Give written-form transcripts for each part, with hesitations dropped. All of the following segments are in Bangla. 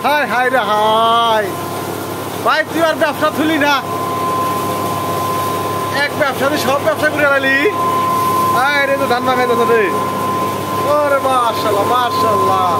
হাই হাই রে হাই ভাই, তুই আর ব্যবসা থুলি না, এক ব্যবসাতে সব ব্যবসা করে আলি। হাই রে, তো ধান ভাঙাই যাচ্ছে রে। ওরে মাশাআল্লাহ মাশাআল্লাহ।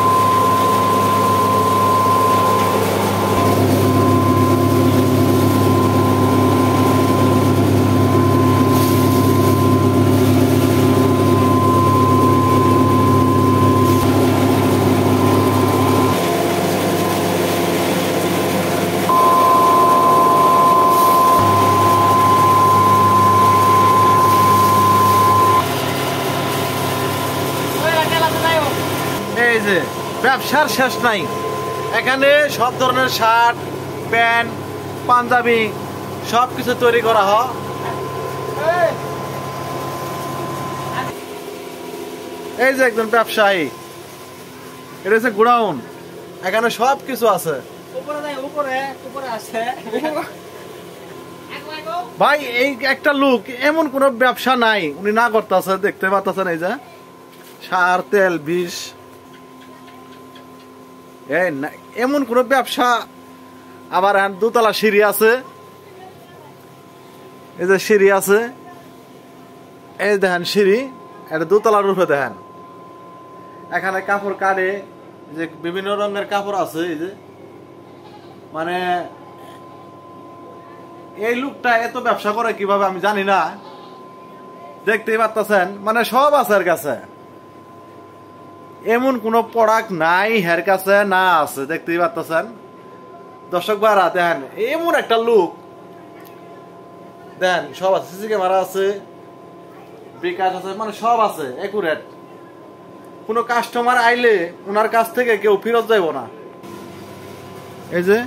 এই যে ব্যবসার শেষ নাই, এখানে সব ধরনের শার্ট প্যান্ট পাঞ্জাবি সব কিছু তৈরি করা হয়। এই যে একজন ব্যবসায়ী, এটা হচ্ছে গোডাউন, এখানে সব কিছু আছে ভাই। এই একটা লোক এমন কোন ব্যবসা নাই উনি না করতেছে, দেখতে পাচ্ছেন। এই যে সার তেল বিষ, এমন কোন ব্যবসা। আবার দোতলা সিঁড়ি আছে, এই যে সিঁড়ি আছে, এই দেখেন সিঁড়ি, এটা দোতলার রূপে দেখেন। এখানে কাপড় কাটে, যে বিভিন্ন রঙের কাপড় আছে। এই যে মানে এই লোকটা এত ব্যবসা করে কিভাবে আমি জানি না, দেখতেই পাচ্ছেন। মানে সব আছে এর কাছে, এমন কোন প্রোডাক্ট নাই হের কাছে না আছে, দেখতেই পাচ্ছেন। দর্শক ভাইরা দেখেন, এমন একটা লোক দেন, সব আছে, সিসি ক্যামেরা আছে, বিকাশ আছে, মানে সব আছে একুরেট। কোনো কাস্টমার আইলে ওনার কাছ থেকে কেউ ফেরত যাইব না। এই যে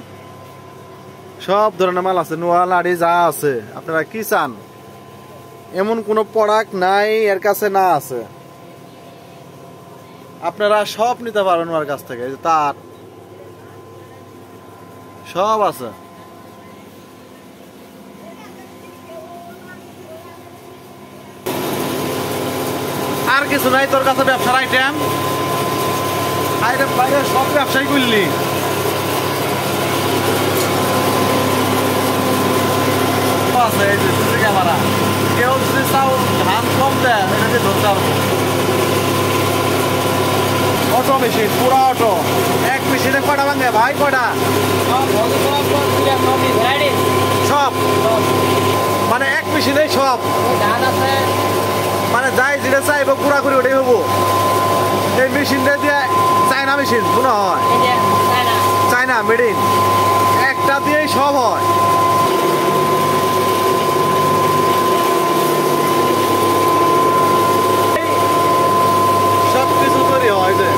সব ধরনের মাল আছে, নোয়া লাড়ি যা আছে, আপনারা কি চান, এমন কোনো প্রোডাক্ট নাই এর কাছে না আছে। আপনারা সব নিতে পারবেন ওনার কাছ থেকে। এই যে তার সব আছে। আর কিছু নাই তোর কাছে ব্যবসার আইটেম? বাইরে সব ব্যবসায়ী করলি। আছে এই যে সিসি ক্যামেরা, কেউ যদি চাউল ধান কম দেয় এটা দিয়ে ধরতে পারবো। অটো মেশিন, পুরা অটো, এক মেশিনে কয়টা ভাঙে ভাই? কয়টা? সব, মানে এক মেশিনে সব, মানে যাই যেটা চাইবো পুরা করে ওটাই হবো। এই মেশিনটা দিয়ে, চায়না মেশিন মনে হয়, চায়না মেড ইন, একটা দিয়েই সব হয়। সব কিছু তৈরি হয়, যে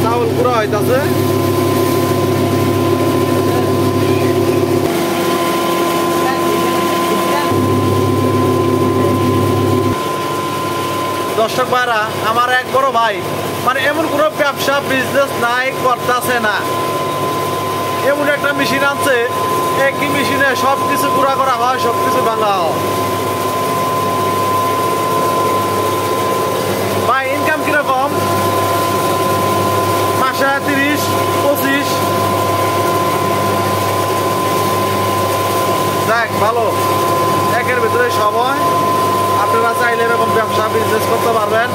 চাউল পুরা হইতাছে। দর্শক ভাইরা, আমার এক বড় ভাই, মানে এমন কোন ব্যবসা বিজনেস নাই, করতেছে না। এমন একটা মেশিন আনছে, একই মেশিনে সবকিছু পুরা করা হয়, সবকিছু ভাঙা হয়। ভাই ইনকাম কিরকম? মাসে 30-25? দেখ ভালো, একের ভিতরে সময়। আপনারা চাইলে এরকম ব্যবসা বিজনেস করতে পারবেন।